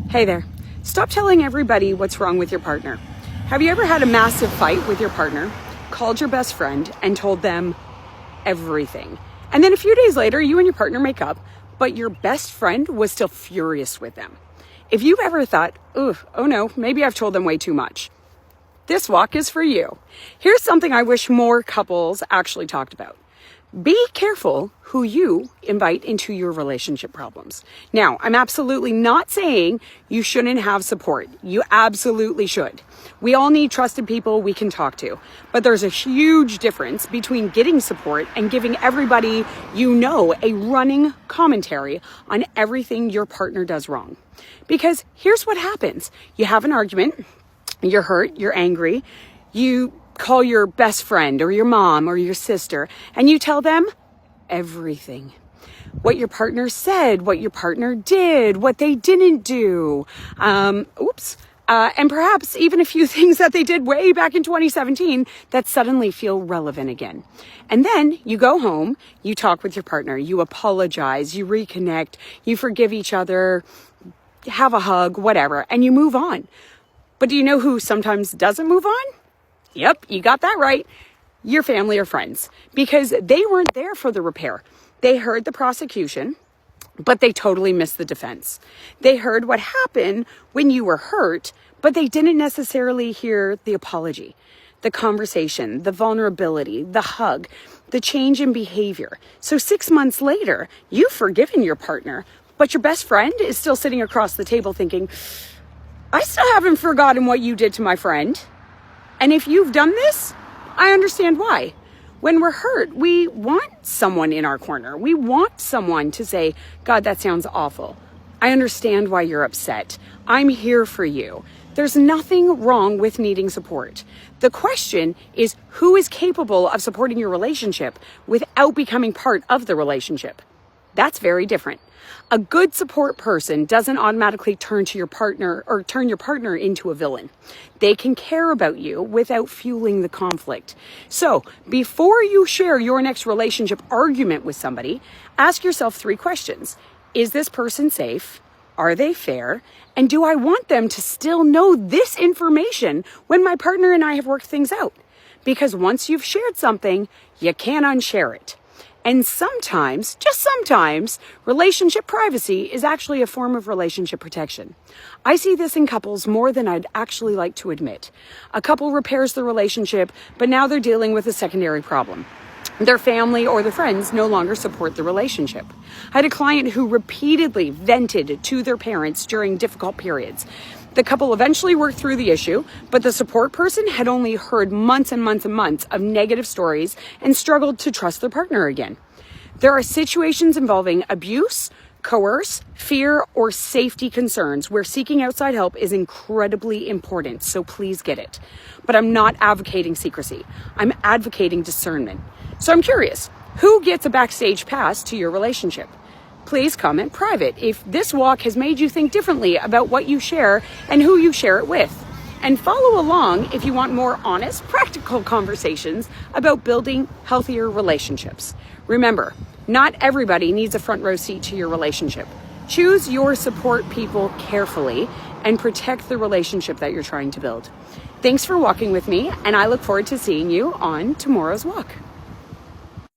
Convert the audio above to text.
Hey there. Stop telling everybody what's wrong with your partner. Have you ever had a massive fight with your partner, called your best friend, and told them everything? And then a few days later, you and your partner make up, but your best friend was still furious with them. If you've ever thought, oh no, maybe I've told them way too much, this walk is for you. Here's something I wish more couples actually talked about. Be careful who you invite into your relationship problems. Now, I'm absolutely not saying you shouldn't have support. You absolutely should. We all need trusted people we can talk to. But there's a huge difference between getting support and giving everybody you know a running commentary on everything your partner does wrong. Because here's what happens. You have an argument, you're hurt, you're angry, you call your best friend or your mom or your sister, and you tell them everything. What your partner said, what your partner did, what they didn't do, and perhaps even a few things that they did way back in 2017 that suddenly feel relevant again. And then you go home, you talk with your partner, you apologize, you reconnect, you forgive each other, have a hug, whatever, and you move on. But do you know who sometimes doesn't move on? Yep, you got that right. Your family or friends, because they weren't there for the repair. They heard the prosecution, but they totally missed the defense. They heard what happened when you were hurt, but they didn't necessarily hear the apology, the conversation, the vulnerability, the hug, the change in behavior. So 6 months later, you've forgiven your partner, but your best friend is still sitting across the table thinking, I still haven't forgotten what you did to my friend. And if you've done this, I understand why. When we're hurt, we want someone in our corner. We want someone to say, God, that sounds awful. I understand why you're upset. I'm here for you. There's nothing wrong with needing support. The question is, who is capable of supporting your relationship without becoming part of the relationship? That's very different. A good support person doesn't automatically turn to your partner or turn your partner into a villain. They can care about you without fueling the conflict. So before you share your next relationship argument with somebody, ask yourself 3 questions. Is this person safe? Are they fair? And do I want them to still know this information when my partner and I have worked things out? Because once you've shared something, you can't unshare it. And sometimes, just sometimes, relationship privacy is actually a form of relationship protection. I see this in couples more than I'd actually like to admit. A couple repairs the relationship, but now they're dealing with a secondary problem. Their family or their friends no longer support the relationship. I had a client who repeatedly vented to their parents during difficult periods. The couple eventually worked through the issue, but the support person had only heard months and months and months of negative stories and struggled to trust their partner again. There are situations involving abuse, coerce, fear, or safety concerns where seeking outside help is incredibly important, so please get it. But I'm not advocating secrecy. I'm advocating discernment. So I'm curious, who gets a backstage pass to your relationship? Please comment private if this walk has made you think differently about what you share and who you share it with. And follow along if you want more honest, practical conversations about building healthier relationships. Remember, not everybody needs a front row seat to your relationship. Choose your support people carefully and protect the relationship that you're trying to build. Thanks for walking with me, and I look forward to seeing you on tomorrow's walk.